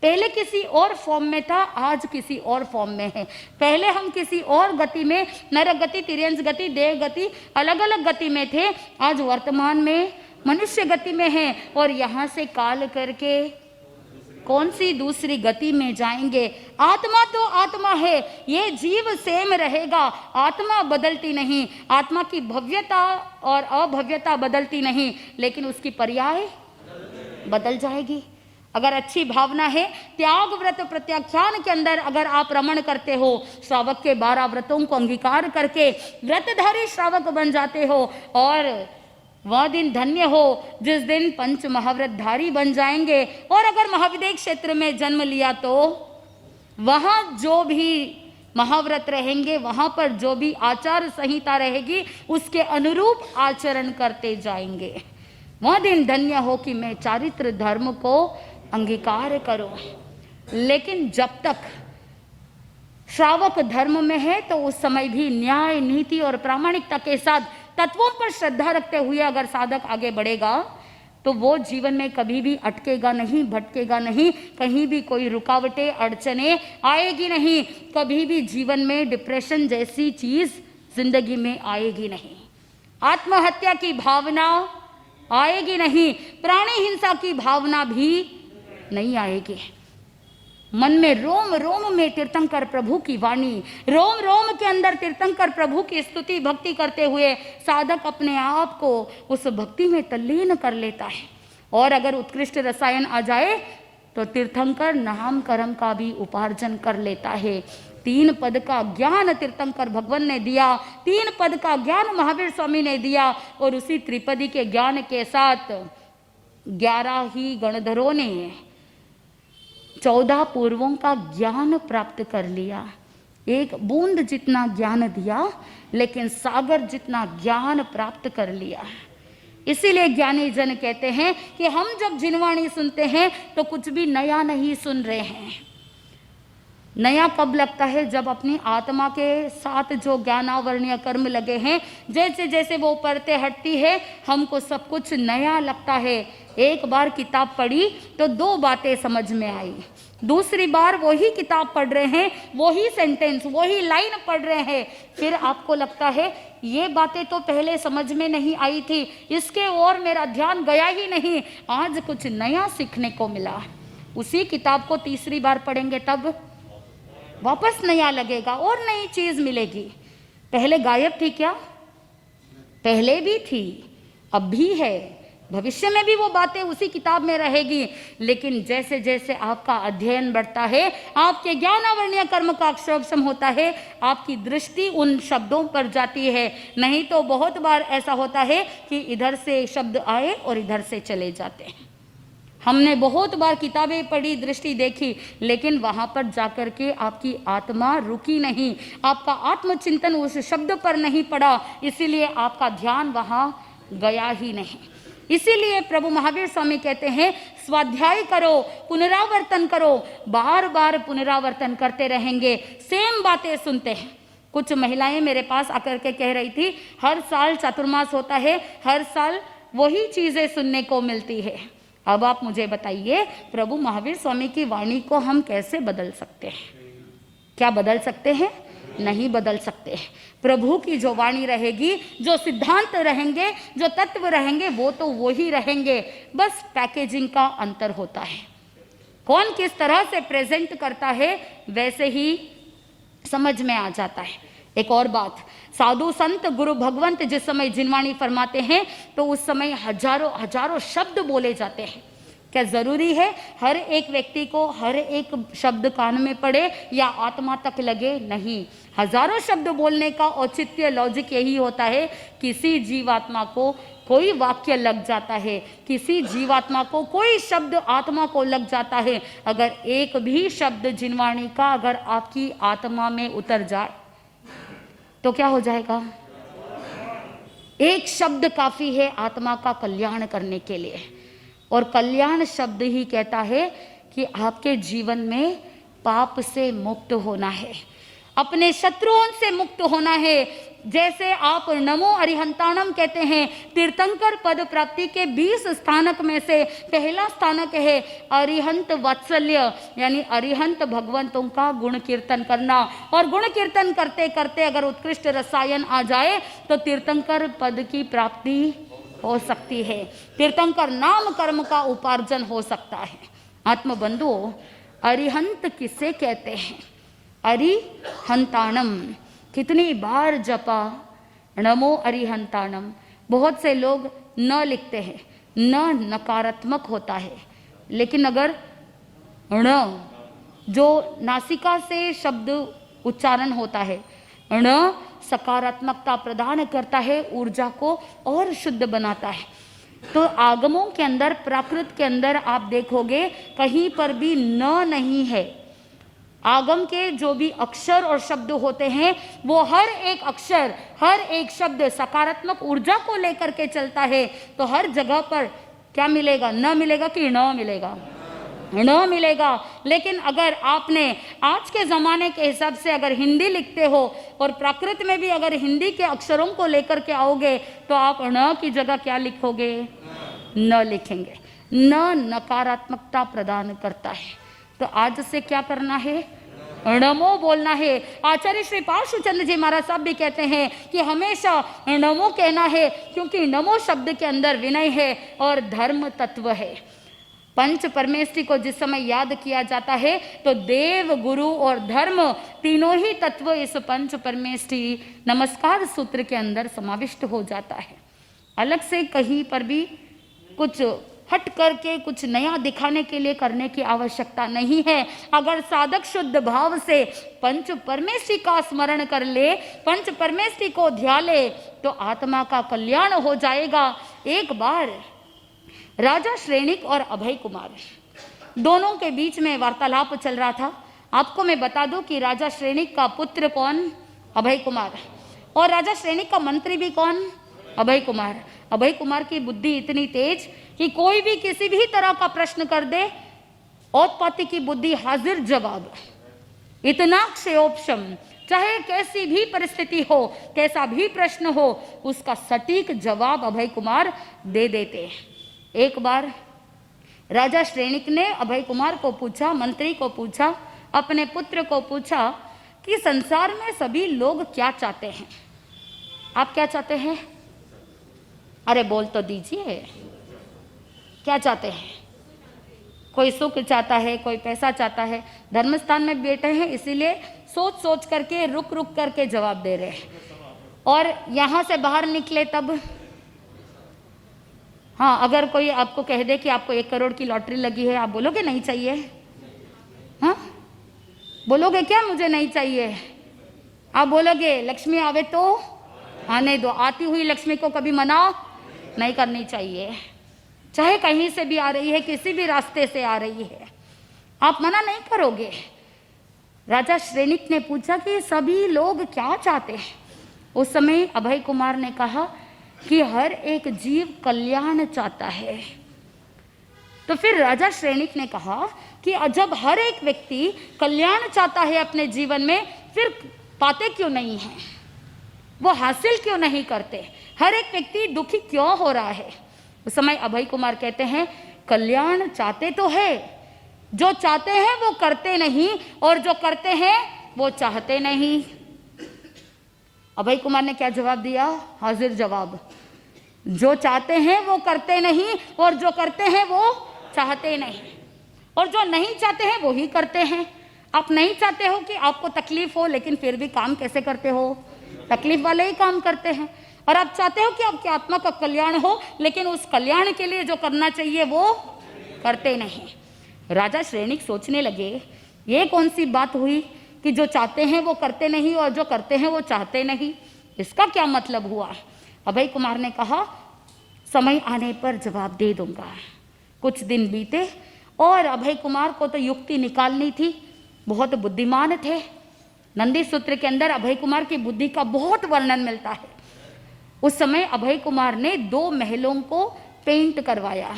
पहले किसी और फॉर्म में था, आज किसी और फॉर्म में है। पहले हम किसी और गति में, नरक गति, तिर्यंस गति, देव गति, अलग अलग गति में थे, आज वर्तमान में मनुष्य गति में है, और यहाँ से काल करके कौन सी दूसरी गति में जाएंगे। आत्मा तो आत्मा है, ये जीव सेम रहेगा, आत्मा बदलती नहीं, आत्मा की भव्यता और अभव्यता बदलती नहीं, लेकिन उसकी पर्याय बदल जाएगी। अगर अच्छी भावना है, त्याग व्रत प्रत्याख्यान के अंदर अगर आप रमण करते हो, श्रावक के 12 व्रतों को अंगीकार करके व्रतधारी श्रावक बन जाते हो, और वह दिन धन्य हो जिस दिन पंच महाव्रतधारी बन जाएंगे। और अगर महाविदेह क्षेत्र में जन्म लिया तो वहाँ जो भी महाव्रत रहेंगे, वहाँ पर जो भी आचार संहिता रहेगी, उसके अनुरूप आचरण करते जाएंगे। वह दिन धन्य हो कि मैं चारित्र धर्म को अंगीकार करो। लेकिन जब तक श्रावक धर्म में है, तो उस समय भी न्याय, नीति और प्रामाणिकता के साथ तत्वों पर श्रद्धा रखते हुए अगर साधक आगे बढ़ेगा, तो वो जीवन में कभी भी अटकेगा नहीं, भटकेगा नहीं, कहीं भी कोई रुकावटें, अड़चने आएगी नहीं, कभी भी जीवन में डिप्रेशन जैसी चीज जिंदगी में आएगी नहीं, आत्महत्या की भावना आएगी नहीं, प्राणी हिंसा की भावना भी नहीं आएगी। मन में रोम रोम में तीर्थंकर प्रभु की वाणी, रोम रोम के अंदर तीर्थंकर प्रभु की स्तुति भक्ति करते हुए साधक अपने आप को उस भक्ति में तल्लीन कर लेता है। और अगर उत्कृष्ट रसायन आ जाए तो तीर्थंकर नाम कर्म का भी उपार्जन कर लेता है। 3 पद का ज्ञान तीर्थंकर भगवान ने दिया, 3 पद का ज्ञान महावीर स्वामी ने दिया, और उसी त्रिपदी के ज्ञान के साथ 11 ही गणधरों ने 14 पूर्वों का ज्ञान प्राप्त कर लिया। एक बूंद जितना ज्ञान दिया, लेकिन सागर जितना ज्ञान प्राप्त कर लिया। इसीलिए ज्ञानी जन कहते हैं कि हम जब जिनवाणी सुनते हैं तो कुछ भी नया नहीं सुन रहे हैं। नया कब लगता है? जब अपनी आत्मा के साथ जो ज्ञानावरणीय कर्म लगे हैं, जैसे जैसे वो परतें हटती है, हमको सब कुछ नया लगता है। एक बार किताब पढ़ी तो 2 बातें समझ में आई, दूसरी बार वही किताब पढ़ रहे हैं, वही सेंटेंस, वही लाइन पढ़ रहे हैं, फिर आपको लगता है ये बातें तो पहले समझ में नहीं आई थी, इसके और मेरा ध्यान गया ही नहीं, आज कुछ नया सीखने को मिला। उसी किताब को तीसरी बार पढ़ेंगे तब वापस नया लगेगा और नई चीज मिलेगी। पहले गायब थी क्या? पहले भी थी, अब भी है, भविष्य में भी वो बातें उसी किताब में रहेगी। लेकिन जैसे जैसे आपका अध्ययन बढ़ता है, आपके ज्ञानावरणीय कर्म का अक्षरक्षम होता है, आपकी दृष्टि उन शब्दों पर जाती है। नहीं तो बहुत बार ऐसा होता है कि इधर से शब्द आए और इधर से चले जाते हैं। हमने बहुत बार किताबें पढ़ी, दृष्टि देखी, लेकिन वहां पर जाकर के आपकी आत्मा रुकी नहीं, आपका आत्मचिंतन उस शब्द पर नहीं पड़ा, इसीलिए आपका ध्यान वहां गया ही नहीं। इसीलिए प्रभु महावीर स्वामी कहते हैं, स्वाध्याय करो, पुनरावर्तन करो। बार बार पुनरावर्तन करते रहेंगे, सेम बातें सुनते हैं। कुछ महिलाएं मेरे पास आकर के कह रही थी, हर साल चातुर्मास होता है, हर साल वही चीजें सुनने को मिलती है। अब आप मुझे बताइए, प्रभु महावीर स्वामी की वाणी को हम कैसे बदल सकते हैं? क्या बदल सकते हैं? नहीं बदल सकते। प्रभु की जो वाणी रहेगी, जो सिद्धांत रहेंगे, जो तत्व रहेंगे, वो तो वही रहेंगे, बस पैकेजिंग का अंतर होता है। कौन किस तरह से प्रेजेंट करता है, वैसे ही समझ में आ जाता है। एक और बात, साधु संत गुरु भगवंत जिस समय जिनवाणी फरमाते हैं तो उस समय हजारों हजारों शब्द बोले जाते हैं। क्या जरूरी है हर एक व्यक्ति को हर एक शब्द कान में पड़े या आत्मा तक लगे? नहीं, हजारों शब्द बोलने का औचित्य, लॉजिक यही होता है, किसी जीवात्मा को कोई वाक्य लग जाता है, किसी जीवात्मा को कोई शब्द आत्मा को लग जाता है, अगर एक भी शब्द जिनवाणी का अगर आपकी आत्मा में उतर जाए तो क्या हो जाएगा? एक शब्द काफी है आत्मा का कल्याण करने के लिए, और कल्याण शब्द ही कहता है कि आपके जीवन में पाप से मुक्त होना है, अपने शत्रुओं से मुक्त होना है। जैसे आप नमो अरिहंताणम कहते हैं, तीर्थंकर पद प्राप्ति के 20 स्थानक में से पहला स्थानक है अरिहंत वात्सल्य, यानी अरिहंत भगवंतों का गुण कीर्तन करना। और गुण कीर्तन करते करते अगर उत्कृष्ट रसायन आ जाए तो तीर्थंकर पद की प्राप्ति हो सकती है, तीर्थंकर नाम कर्म का उपार्जन हो सकता है। आत्मबंधुओं, अरिहंत किसे कहते हैं? अरिहंताणम कितनी बार जपा नमो अरिहंताणम। बहुत से लोग न लिखते हैं, न नकारात्मक होता है, लेकिन अगर ण जो नासिका से शब्द उच्चारण होता है, ण सकारात्मकता प्रदान करता है, ऊर्जा को और शुद्ध बनाता है। तो आगमों के अंदर, प्राकृत के अंदर आप देखोगे कहीं पर भी न नहीं है। आगम के जो भी अक्षर और शब्द होते हैं वो हर एक अक्षर, हर एक शब्द सकारात्मक ऊर्जा को लेकर के चलता है। तो हर जगह पर क्या मिलेगा? न मिलेगा कि न मिलेगा? न मिलेगा। लेकिन अगर आपने आज के ज़माने के हिसाब से अगर हिंदी लिखते हो और प्राकृत में भी अगर हिंदी के अक्षरों को लेकर के आओगे तो आप न की जगह क्या लिखोगे? न लिखेंगे। न नकारात्मकता प्रदान करता है। तो आज से क्या करना है? नमो बोलना है। आचार्य श्री पार्श्वचंद्र जी महाराज साहब भी कहते हैं कि हमेशा नमो कहना है, क्योंकि नमो शब्द के अंदर विनय है और धर्म तत्व है। पंच परमेष्टि को जिस समय याद किया जाता है तो देव, गुरु और धर्म तीनों ही तत्व इस पंच परमेष्टि नमस्कार सूत्र के अंदर समाविष्ट हो जाता है। अलग से कहीं पर भी कुछ हट करके कुछ नया दिखाने के लिए करने की आवश्यकता नहीं है। अगर साधक शुद्ध भाव से पंच परमेष्टि का स्मरण कर ले, पंच परमेष्टि को ध्यान ले, तो आत्मा का कल्याण हो जाएगा। एक बार राजा श्रेणिक और अभय कुमार दोनों के बीच में वार्तालाप चल रहा था। आपको मैं बता दूं कि राजा श्रेणिक का पुत्र कौन? अभय कुमार। और राजा श्रेणिक का मंत्री भी कौन? अभय कुमार। अभय कुमार की बुद्धि इतनी तेज कि कोई भी किसी भी तरह का प्रश्न कर दे, औत्पत्ति की बुद्धि हाजिर जवाब, इतना क्षयोपशम, चाहे कैसी भी परिस्थिति हो, कैसा भी प्रश्न हो, उसका सटीक जवाब अभय कुमार दे देते। एक बार राजा श्रेणिक ने अभय कुमार को पूछा, मंत्री को पूछा, अपने पुत्र को पूछा कि संसार में सभी लोग क्या चाहते हैं? आप क्या चाहते हैं? अरे बोल तो दीजिए, क्या चाहते हैं? कोई सुख चाहता है, कोई पैसा चाहता है। धर्मस्थान में बैठे हैं इसीलिए सोच सोच करके, रुक रुक करके जवाब दे रहे हैं। और यहाँ से बाहर निकले तब, हाँ, अगर कोई आपको कह दे कि आपको 1 करोड़ की लॉटरी लगी है, आप बोलोगे नहीं चाहिए? हाँ, बोलोगे क्या मुझे नहीं चाहिए? आप बोलोगे लक्ष्मी आवे तो आने दो। आती हुई लक्ष्मी को कभी मना नहीं करनी चाहिए, चाहे कहीं से भी आ रही है, किसी भी रास्ते से आ रही है, आप मना नहीं करोगे। राजा श्रेणिक ने पूछा कि सभी लोग क्या चाहते हैं? उस समय अभय कुमार ने कहा कि हर एक जीव कल्याण चाहता है। तो फिर राजा श्रेणिक ने कहा कि जब हर एक व्यक्ति कल्याण चाहता है अपने जीवन में, फिर पाते क्यों नहीं है? वो हासिल क्यों नहीं करते? हर एक व्यक्ति दुखी क्यों हो रहा है? उस समय अभय कुमार कहते हैं कल्याण चाहते तो है, जो चाहते हैं वो करते नहीं, और जो करते हैं वो चाहते नहीं। अभय कुमार ने क्या जवाब दिया? हाजिर जवाब। जो चाहते हैं वो करते नहीं, और जो करते हैं वो चाहते नहीं, और जो नहीं चाहते हैं वो ही करते हैं। आप नहीं चाहते हो कि आपको तकलीफ हो, लेकिन फिर भी काम कैसे करते हो? तकलीफ वाले ही काम करते हैं। और आप चाहते हो कि आपकी आत्मा का कल्याण हो, लेकिन उस कल्याण के लिए जो करना चाहिए वो करते नहीं। राजा श्रेणिक सोचने लगे, ये कौन सी बात हुई कि जो चाहते हैं वो करते नहीं और जो करते हैं वो चाहते नहीं? इसका क्या मतलब हुआ? अभय कुमार ने कहा समय आने पर जवाब दे दूंगा। कुछ दिन बीते और अभय कुमार को तो युक्ति निकालनी थी, बहुत बुद्धिमान थे। नंदी सूत्र के अंदर अभय कुमार की बुद्धि का बहुत वर्णन मिलता है। उस समय अभय कुमार ने 2 महलों को पेंट करवाया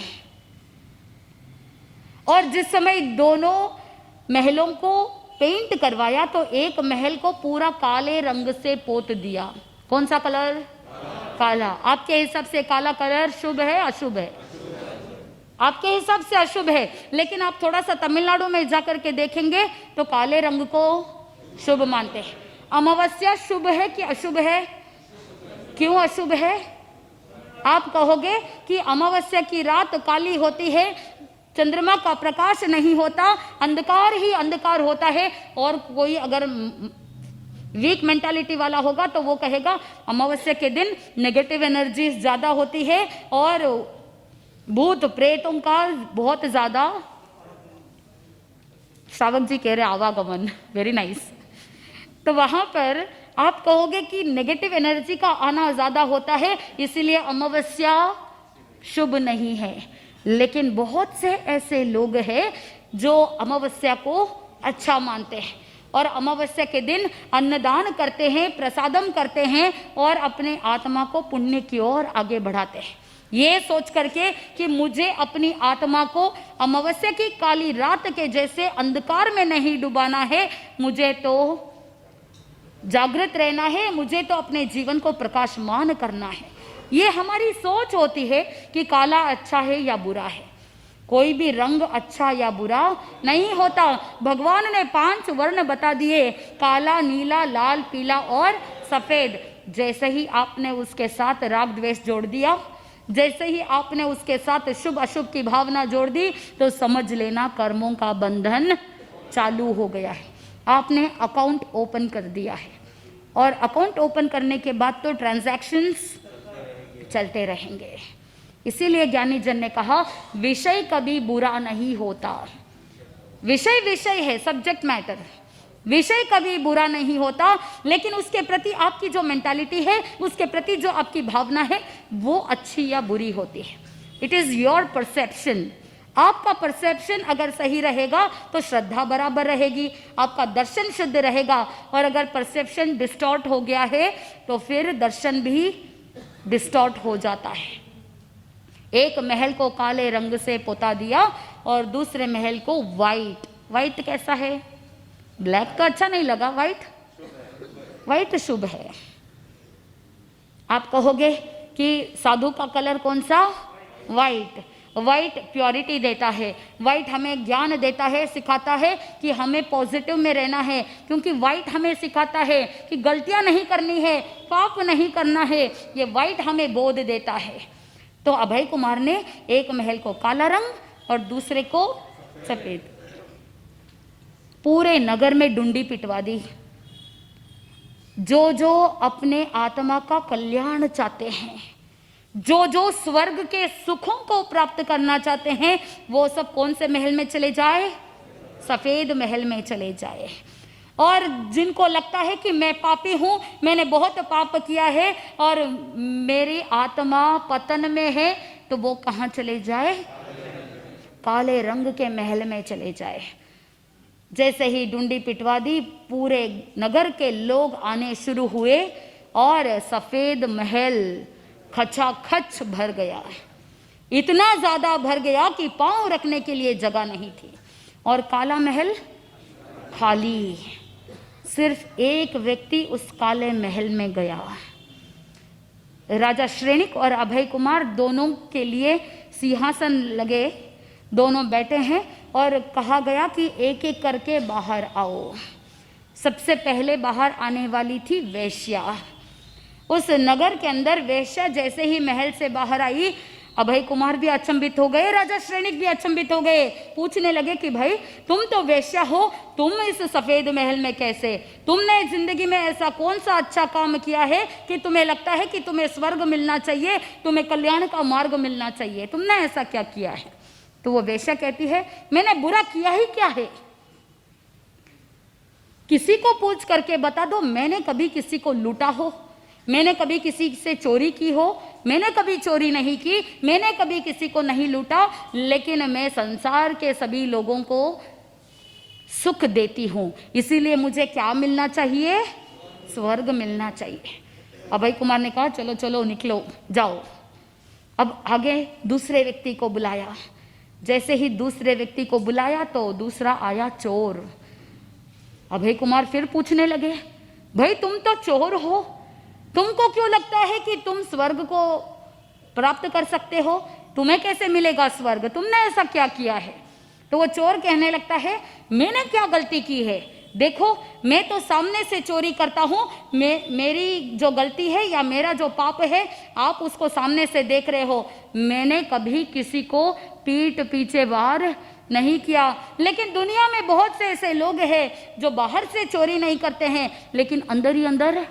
और जिस समय दोनों महलों को पेंट करवाया तो एक महल को पूरा काले रंग से पोत दिया। कौन सा कलर? काला। आपके हिसाब से काला कलर शुभ है अशुभ है? आपके हिसाब से अशुभ है, लेकिन आप थोड़ा सा तमिलनाडु में जाकर के देखेंगे तो काले रंग को शुभ मानते हैं। अमावस्या शुभ है कि अशुभ है? क्यों अशुभ है? आप कहोगे कि अमावस्या की रात काली होती है, चंद्रमा का प्रकाश नहीं होता, अंधकार ही अंधकार होता है। और कोई अगर वीक मेंटालिटी वाला होगा तो वो कहेगा अमावस्या के दिन नेगेटिव एनर्जी ज्यादा होती है और भूत प्रेतों का बहुत ज्यादा, श्रावक जी कह रहे आवागमन, वेरी नाइस। तो वहां पर आप कहोगे कि नेगेटिव एनर्जी का आना ज्यादा होता है, इसीलिए अमावस्या शुभ नहीं है। लेकिन बहुत से ऐसे लोग हैं जो अमावस्या को अच्छा मानते हैं और अमावस्या के दिन अन्नदान करते हैं, प्रसादम करते हैं और अपने आत्मा को पुण्य की ओर आगे बढ़ाते हैं, ये सोच करके कि मुझे अपनी आत्मा को अमावस्या की काली रात के जैसे अंधकार में नहीं डुबाना है, मुझे तो जागृत रहना है, मुझे तो अपने जीवन को प्रकाशमान करना है। ये हमारी सोच होती है कि काला अच्छा है या बुरा है। कोई भी रंग अच्छा या बुरा नहीं होता। भगवान ने 5 वर्ण बता दिए, काला, नीला, लाल, पीला और सफेद। जैसे ही आपने उसके साथ राग द्वेष जोड़ दिया, जैसे ही आपने उसके साथ शुभ अशुभ की भावना जोड़ दी, तो समझ लेना कर्मों का बंधन चालू हो गया है। आपने अकाउंट ओपन कर दिया है और अकाउंट ओपन करने के बाद तो ट्रांजैक्शंस चलते रहेंगे। इसीलिए ज्ञानी जन ने कहा विषय कभी बुरा नहीं होता। विषय विषय है, सब्जेक्ट मैटर, विषय कभी बुरा नहीं होता, लेकिन उसके प्रति आपकी जो मेंटालिटी है, उसके प्रति जो आपकी भावना है, वो अच्छी या बुरी होती है। It is your perception. आपका परसेप्शन अगर सही रहेगा तो श्रद्धा बराबर रहेगी, आपका दर्शन शुद्ध रहेगा। और अगर परसेप्शन डिस्टॉर्ट हो गया है तो फिर दर्शन भी डिस्टॉर्ट हो जाता है। एक महल को काले रंग से पोता दिया और दूसरे महल को व्हाइट। व्हाइट कैसा है? ब्लैक तो अच्छा नहीं लगा, व्हाइट, व्हाइट शुभ है। आप कहोगे कि साधु का कलर कौन सा? व्हाइट। व्हाइट प्योरिटी देता है, व्हाइट हमें ज्ञान देता है, सिखाता है कि हमें पॉजिटिव में रहना है, क्योंकि व्हाइट हमें सिखाता है कि गलतियां नहीं करनी है, पाप नहीं करना है। ये व्हाइट हमें बोध देता है। तो अभय कुमार ने एक महल को काला रंग और दूसरे को सफेद, पूरे नगर में डुंडी पिटवा दी। जो जो अपने आत्मा का कल्याण चाहते हैं, जो जो स्वर्ग के सुखों को प्राप्त करना चाहते हैं, वो सब कौन से महल में चले जाए? सफेद महल में चले जाए। और जिनको लगता है कि मैं पापी हूं, मैंने बहुत पाप किया है और मेरी आत्मा पतन में है, तो वो कहां चले जाए? काले रंग के महल में चले जाए। जैसे ही डुंडी पिटवा दी, पूरे नगर के लोग आने शुरू हुए और सफेद महल खचाखच भर गया। इतना ज्यादा भर गया कि पांव रखने के लिए जगह नहीं थी। और काला महल खाली, सिर्फ एक व्यक्ति उस काले महल में गया। राजा श्रेणिक और अभय कुमार दोनों के लिए सिंहासन लगे, दोनों बैठे हैं और कहा गया कि एक एक करके बाहर आओ। सबसे पहले बाहर आने वाली थी वेश्या। उस नगर के अंदर वेश्या जैसे ही महल से बाहर आई, अभय कुमार भी अचंभित हो गए, राजा श्रेणिक भी अचंभित हो गए। पूछने लगे कि भाई तुम तो वेश्या हो, तुम इस सफेद महल में कैसे? तुमने जिंदगी में ऐसा कौन सा अच्छा काम किया है कि तुम्हें लगता है कि तुम्हें स्वर्ग मिलना चाहिए, तुम्हें कल्याण का मार्ग मिलना चाहिए? तुमने ऐसा क्या किया है? तो वो वेश्या कहती है, मैंने बुरा किया ही क्या है? किसी को पूछ करके बता दो, मैंने कभी किसी को लूटा हो, मैंने कभी किसी से चोरी की हो, मैंने कभी चोरी नहीं की, मैंने कभी किसी को नहीं लूटा, लेकिन मैं संसार के सभी लोगों को सुख देती हूँ। इसीलिए मुझे क्या मिलना चाहिए? स्वर्ग मिलना चाहिए। अभय कुमार ने कहा चलो चलो निकलो जाओ। अब आगे दूसरे व्यक्ति को बुलाया। जैसे ही दूसरे व्यक्ति को बुलाया तो दूसरा आया चोर। अभय कुमार फिर पूछने लगे, भाई तुम तो चोर हो, तुमको क्यों लगता है कि तुम स्वर्ग को प्राप्त कर सकते हो? तुम्हें कैसे मिलेगा स्वर्ग? तुमने ऐसा क्या किया है? तो वो चोर कहने लगता है, मैंने क्या गलती की है? देखो मैं तो सामने से चोरी करता हूँ, मेरी जो गलती है या मेरा जो पाप है आप उसको सामने से देख रहे हो। मैंने कभी किसी को पीठ पीछे वार नहीं किया। लेकिन दुनिया में बहुत से ऐसे लोग हैं जो बाहर से चोरी नहीं करते हैं, लेकिन अंदर ही अंदर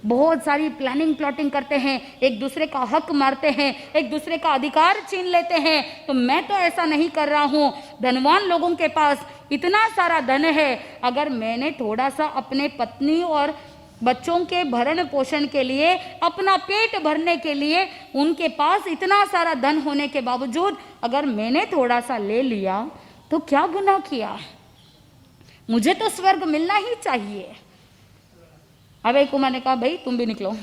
बहुत सारी प्लानिंग प्लॉटिंग करते हैं, एक दूसरे का हक मारते हैं, एक दूसरे का अधिकार छीन लेते हैं। तो मैं तो ऐसा नहीं कर रहा हूँ। धनवान लोगों के पास इतना सारा धन है, अगर मैंने थोड़ा सा अपने पत्नी और बच्चों के भरण पोषण के लिए, अपना पेट भरने के लिए, उनके पास इतना सारा धन होने के बावजूद अगर मैंने थोड़ा सा ले लिया तो क्या गुनाह किया? मुझे तो स्वर्ग मिलना ही चाहिए। अभय कुमार ने कहा भाई तुम भी निकलो।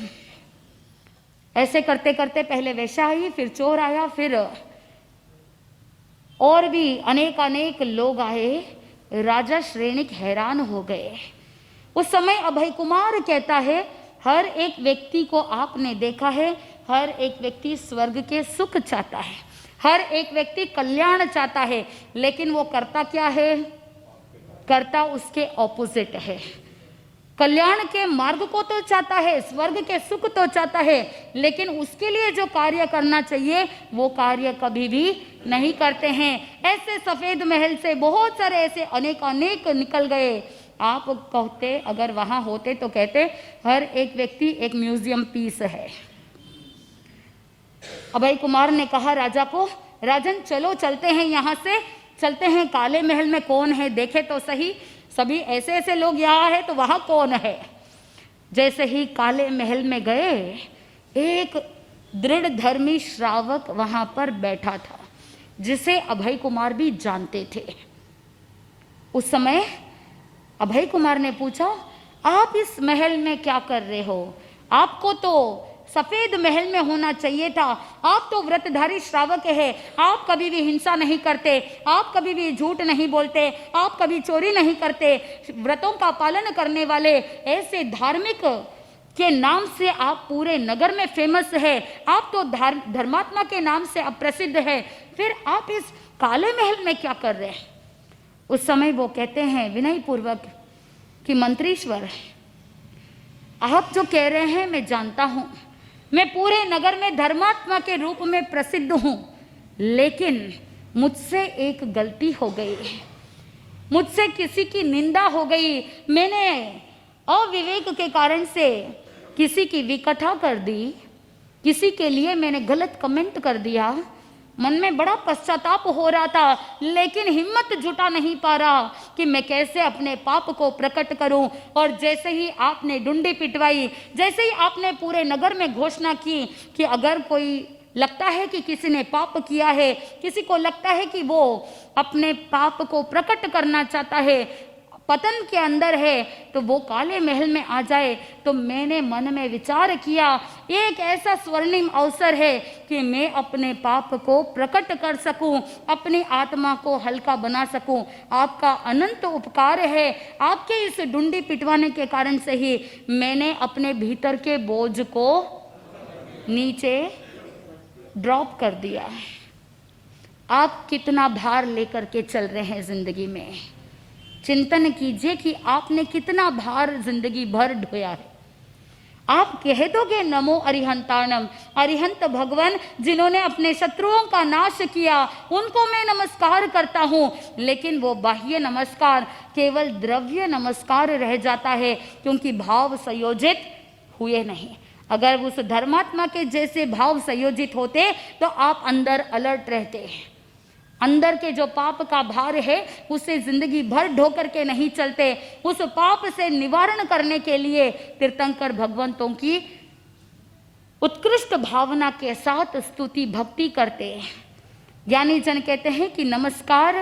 ऐसे करते करते पहले वैश्या आई, फिर चोर आया, फिर और भी अनेक लोग आए। राजा श्रेणिक हैरान हो गए। उस समय अभय कुमार कहता है, हर एक व्यक्ति को आपने देखा है, हर एक व्यक्ति स्वर्ग के सुख चाहता है, हर एक व्यक्ति कल्याण चाहता है, लेकिन वो करता क्या है? करता उसके ऑपोजिट है। कल्याण के मार्ग को तो चाहता है, स्वर्ग के सुख तो चाहता है, लेकिन उसके लिए जो कार्य करना चाहिए वो कार्य कभी भी नहीं करते हैं। ऐसे सफेद महल से बहुत सारे ऐसे अनेक निकल गए। आप कहते अगर वहां होते तो कहते हर एक व्यक्ति एक म्यूजियम पीस है। अभय कुमार ने कहा राजा को, राजन चलो चलते हैं, यहाँ से चलते हैं, काले महल में कौन है देखे तो सही। सभी ऐसे ऐसे लोग यहाँ है तो वहां कौन है? जैसे ही काले महल में गए, एक दृढ़ धर्मी श्रावक वहां पर बैठा था, जिसे अभय कुमार भी जानते थे। उस समय अभय कुमार ने पूछा, आप इस महल में क्या कर रहे हो? आपको तो सफेद महल में होना चाहिए था। आप तो व्रतधारी श्रावक है, आप कभी भी हिंसा नहीं करते, आप कभी भी झूठ नहीं बोलते, आप कभी चोरी नहीं करते, व्रतों का पालन करने वाले ऐसे धार्मिक के नाम से आप पूरे नगर में फेमस है, आप तो धर्मात्मा के नाम से आप प्रसिद्ध है, फिर आप इस काले महल में क्या कर रहे हैं? उस समय वो कहते हैं विनय पूर्वक कि मंत्रीश्वर, आप जो कह रहे हैं मैं जानता हूं, मैं पूरे नगर में धर्मात्मा के रूप में प्रसिद्ध हूं, लेकिन मुझसे एक गलती हो गई, मुझसे किसी की निंदा हो गई। मैंने अविवेक के कारण से किसी की विकथा कर दी, किसी के लिए मैंने गलत कमेंट कर दिया। मन में बड़ा पश्चाताप हो रहा था, लेकिन हिम्मत जुटा नहीं पा रहा कि मैं कैसे अपने पाप को प्रकट करूं। और जैसे ही आपने डुंडी पिटवाई, जैसे ही आपने पूरे नगर में घोषणा की कि अगर कोई लगता है कि किसी ने पाप किया है, किसी को लगता है कि वो अपने पाप को प्रकट करना चाहता है, पतन के अंदर है, तो वो काले महल में आ जाए। तो मैंने मन में विचार किया, एक ऐसा स्वर्णिम अवसर है कि मैं अपने पाप को प्रकट कर सकूं, अपनी आत्मा को हल्का बना सकूं। आपका अनंत उपकार है, आपके इस डुंडी पिटवाने के कारण से ही मैंने अपने भीतर के बोझ को नीचे ड्रॉप कर दिया। आप कितना भार लेकर के चल रहे हैं जिंदगी में, चिंतन कीजिए कि आपने कितना भार जिंदगी भर ढोया है। आप कह दोगे नमो अरिहंताणम, अरिहंत भगवान जिन्होंने अपने शत्रुओं का नाश किया उनको मैं नमस्कार करता हूँ, लेकिन वो बाह्य नमस्कार केवल द्रव्य नमस्कार रह जाता है, क्योंकि भाव संयोजित हुए नहीं। अगर उस धर्मात्मा के जैसे भाव संयोजित होते तो आप अंदर अलर्ट रहते। अंदर के जो पाप का भार है उसे जिंदगी भर ढो करके नहीं चलते। उस पाप से निवारण करने के लिए तीर्थंकर भगवंतों की उत्कृष्ट भावना के साथ स्तुति भक्ति करते हैं। ज्ञानी जन कहते हैं कि नमस्कार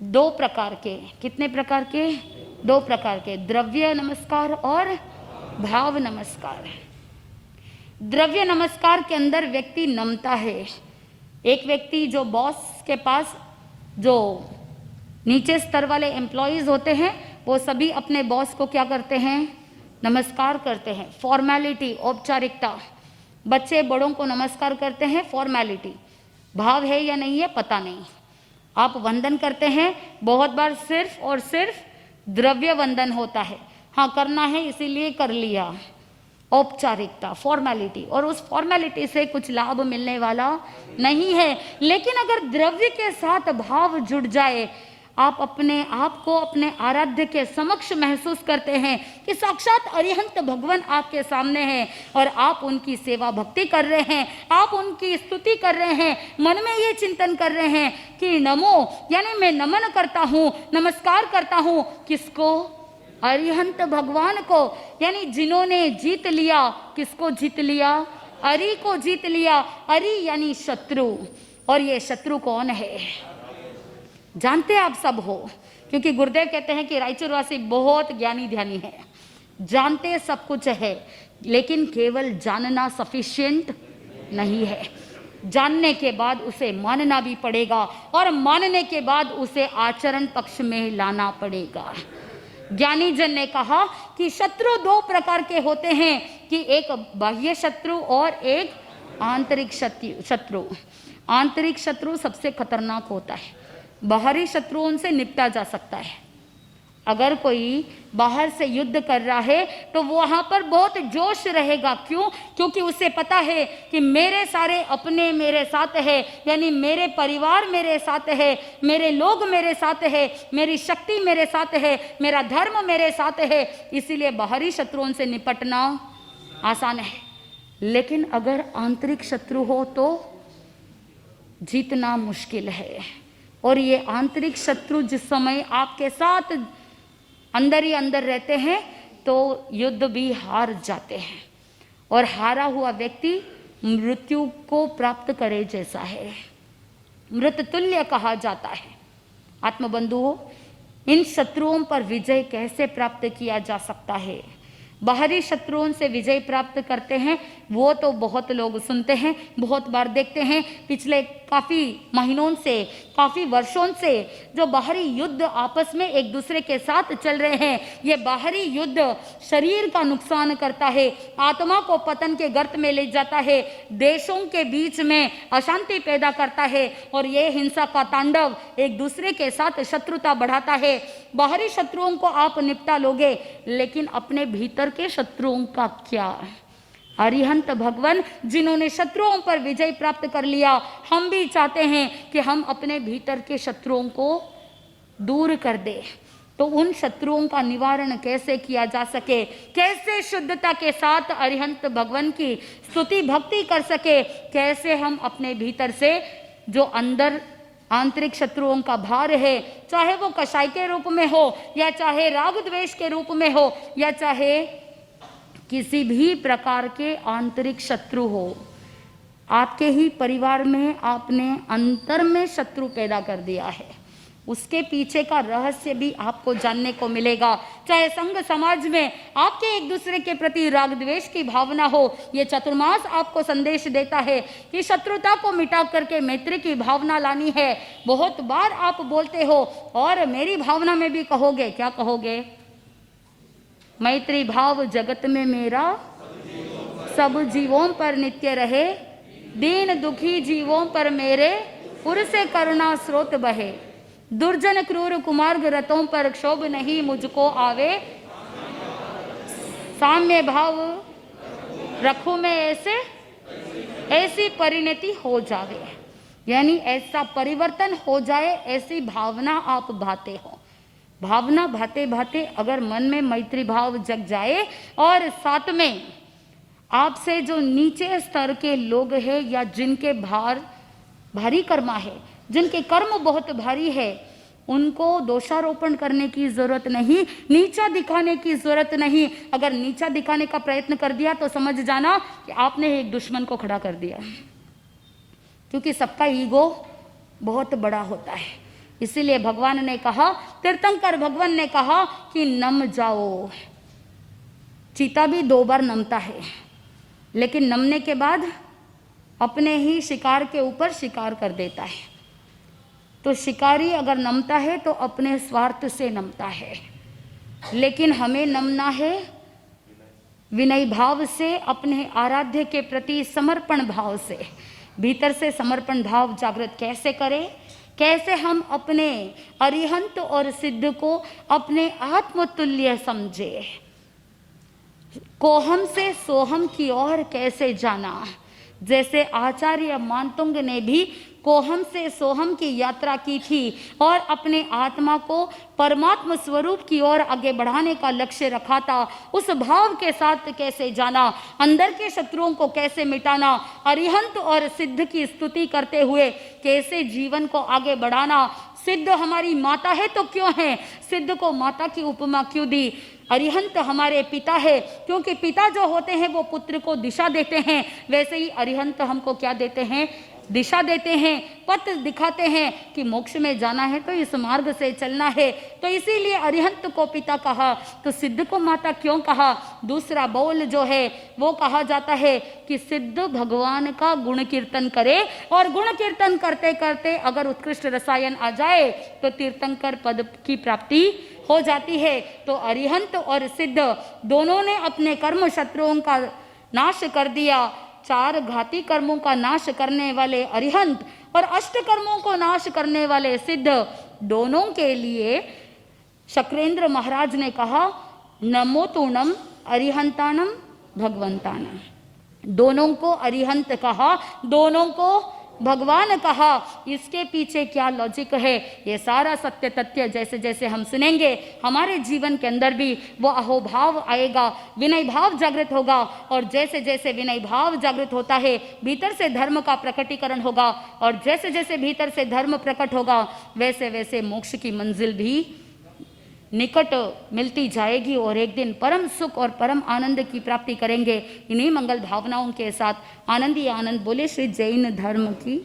दो प्रकार के, कितने प्रकार के? दो प्रकार के, द्रव्य नमस्कार और भाव नमस्कार। द्रव्य नमस्कार के अंदर व्यक्ति नमता है। एक व्यक्ति जो बॉस के पास जो नीचे स्तर वाले एम्प्लॉयज होते हैं वो सभी अपने बॉस को क्या करते हैं? नमस्कार करते हैं। फॉर्मेलिटी, औपचारिकता। बच्चे बड़ों को नमस्कार करते हैं, फॉर्मेलिटी। भाव है या नहीं है पता नहीं। आप वंदन करते हैं, बहुत बार सिर्फ और सिर्फ द्रव्य वंदन होता है, हाँ करना है इसीलिए कर लिया, औपचारिकता, फॉर्मेलिटी, और उस फॉर्मेलिटी से कुछ लाभ मिलने वाला नहीं है। लेकिन अगर द्रव्य के साथ भाव जुड़ जाए, आप अपने आप को अपने आराध्य के समक्ष महसूस करते हैं कि साक्षात अरिहंत भगवान आपके सामने हैं और आप उनकी सेवा भक्ति कर रहे हैं, आप उनकी स्तुति कर रहे हैं, मन में ये चिंतन कर रहे हैं कि नमो, यानी मैं नमन करता हूँ, नमस्कार करता हूँ, किसको? अरिहंत भगवान को, यानी जिन्होंने जीत लिया। किसको जीत लिया? अरि को जीत लिया। अरि यानी शत्रु। और ये शत्रु कौन है? जानते आप सब हो, क्योंकि गुरुदेव कहते हैं कि रायचूरवासी बहुत ज्ञानी ध्यानी है, जानते सब कुछ है, लेकिन केवल जानना सफिशिएंट नहीं है। जानने के बाद उसे मानना भी पड़ेगा और मानने के बाद उसे आचरण पक्ष में लाना पड़ेगा। ज्ञानी जन ने कहा कि शत्रु दो प्रकार के होते हैं, कि एक बाह्य शत्रु और एक आंतरिक शत्रु। आंतरिक शत्रु सबसे खतरनाक होता है, बाहरी शत्रुओं से निपटा जा सकता है। अगर कोई बाहर से युद्ध कर रहा है तो वहां पर बहुत जोश रहेगा। क्यों? क्योंकि उसे पता है कि मेरे सारे अपने मेरे साथ है, यानी मेरे परिवार मेरे साथ है, मेरे लोग मेरे साथ है, मेरी शक्ति मेरे साथ है, मेरा धर्म मेरे साथ है, इसीलिए बाहरी शत्रुओं से निपटना आसान है। लेकिन अगर आंतरिक शत्रु हो तो जीतना मुश्किल है। और ये आंतरिक शत्रु जिस समय आपके साथ अंदर ही अंदर रहते हैं तो युद्ध भी हार जाते हैं, और हारा हुआ व्यक्ति मृत्यु को प्राप्त करे जैसा है, मृत तुल्य कहा जाता है। आत्मबंधुओं, इन शत्रुओं पर विजय कैसे प्राप्त किया जा सकता है? बाहरी शत्रुओं से विजय प्राप्त करते हैं वो तो बहुत लोग सुनते हैं, बहुत बार देखते हैं। पिछले काफ़ी महीनों से, काफ़ी वर्षों से जो बाहरी युद्ध आपस में एक दूसरे के साथ चल रहे हैं, ये बाहरी युद्ध शरीर का नुकसान करता है, आत्मा को पतन के गर्त में ले जाता है, देशों के बीच में अशांति पैदा करता है, और ये हिंसा का तांडव एक दूसरे के साथ शत्रुता बढ़ाता है। बाहरी शत्रुओं को आप निपटा लोगे, लेकिन अपने भीतर के शत्रुओं का क्या? अरिहंत भगवान जिन्होंने शत्रुओं पर विजय प्राप्त कर लिया, हम भी चाहते हैं कि हम अपने भीतर के शत्रुओं को दूर कर दे। तो उन शत्रुओं का निवारण कैसे किया जा सके, कैसे शुद्धता के साथ अरिहंत भगवान की स्तुति भक्ति कर सके, कैसे हम अपने भीतर से जो अंदर आंतरिक शत्रुओं का भार है, चाहे वो कषाय के रूप में हो, या चाहे राग द्वेष के रूप में हो, या चाहे किसी भी प्रकार के आंतरिक शत्रु हो, आपके ही परिवार में आपने अंतर में शत्रु पैदा कर दिया है, उसके पीछे का रहस्य भी आपको जानने को मिलेगा। चाहे संघ समाज में आपके एक दूसरे के प्रति राग द्वेष की भावना हो, ये चतुर्मास आपको संदेश देता है कि शत्रुता को मिटा करके मैत्री की भावना लानी है। बहुत बार आप बोलते हो और मेरी भावना में भी कहोगे, क्या कहोगे? मैत्री भाव जगत में मेरा सब जीवों पर नित्य रहे, दीन दुखी जीवों पर मेरे पुर से करुणा स्रोत बहे, दुर्जन क्रूर कुमार्ग रतों पर क्षोभ नहीं मुझको आवे, साम्य भाव रखूं मैं ऐसे, ऐसी परिणति हो जावे, यानी ऐसा परिवर्तन हो जाए, ऐसी भावना आप भाते हो। भावना भाते भाते अगर मन में मैत्री भाव जग जाए, और साथ में आपसे जो नीचे स्तर के लोग हैं या जिनके भारी कर्मा है, जिनके कर्म बहुत भारी है, उनको दोषारोपण करने की जरूरत नहीं, नीचा दिखाने की जरूरत नहीं। अगर नीचा दिखाने का प्रयत्न कर दिया तो समझ जाना कि आपने एक दुश्मन को खड़ा कर दिया, क्योंकि सबका ईगो बहुत बड़ा होता है। इसीलिए भगवान ने कहा, तीर्थंकर भगवान ने कहा कि नम जाओ। चीता भी 2 बार नमता है, लेकिन नमने के बाद अपने ही शिकार के ऊपर शिकार कर देता है। तो शिकारी अगर नमता है तो अपने स्वार्थ से नमता है, लेकिन हमें नमना है विनय भाव से, अपने आराध्य के प्रति समर्पण भाव से। भीतर से समर्पण भाव जागृत कैसे करें? कैसे हम अपने अरिहंत और सिद्ध को अपने आत्मतुल्य समझे? कोहम से सोहम की ओर कैसे जाना? जैसे आचार्य मानतुंग ने भी कोहम से सोहम की यात्रा की थी और अपने आत्मा को परमात्मा स्वरूप की ओर आगे बढ़ाने का लक्ष्य रखा था। उस भाव के साथ कैसे जाना, अंदर के शत्रुओं को कैसे मिटाना, अरिहंत और सिद्ध की स्तुति करते हुए कैसे जीवन को आगे बढ़ाना। सिद्ध हमारी माता है तो क्यों है? सिद्ध को माता की उपमा क्यों दी? अरिहंत हमारे पिता है, क्योंकि पिता जो होते हैं वो पुत्र को दिशा देते हैं, वैसे ही अरिहंत हमको क्या देते हैं? दिशा देते हैं, पथ दिखाते हैं कि मोक्ष में जाना है तो इस मार्ग से चलना है। तो इसीलिए अरिहंत को पिता कहा, तो सिद्ध को माता क्यों कहा? दूसरा बोल जो है वो कहा जाता है कि सिद्ध भगवान का गुण कीर्तन करे, और गुण कीर्तन करते करते अगर उत्कृष्ट रसायन आ जाए तो तीर्थंकर पद की प्राप्ति हो जाती है। तो अरिहंत और सिद्ध दोनों ने अपने कर्म शत्रुओं का नाश कर दिया। 4 घाती कर्मों का नाश करने वाले अरिहंत और 8 कर्मों को नाश करने वाले सिद्ध, दोनों के लिए शक्रेंद्र महाराज ने कहा, नमो तूणम अरिहंतानम भगवंतानम। दोनों को अरिहंत कहा, दोनों को भगवान कहा। इसके पीछे क्या लॉजिक है? ये सारा सत्य तथ्य जैसे जैसे हम सुनेंगे हमारे जीवन के अंदर भी वो अहोभाव आएगा, विनय भाव जागृत होगा, और जैसे जैसे विनय भाव जागृत होता है भीतर से धर्म का प्रकटीकरण होगा, और जैसे जैसे भीतर से धर्म प्रकट होगा वैसे वैसे मोक्ष की मंजिल भी निकट मिलती जाएगी, और एक दिन परम सुख और परम आनंद की प्राप्ति करेंगे। इन्हीं मंगल भावनाओं के साथ आनंद ही आनंद बोले श्री जैन धर्म की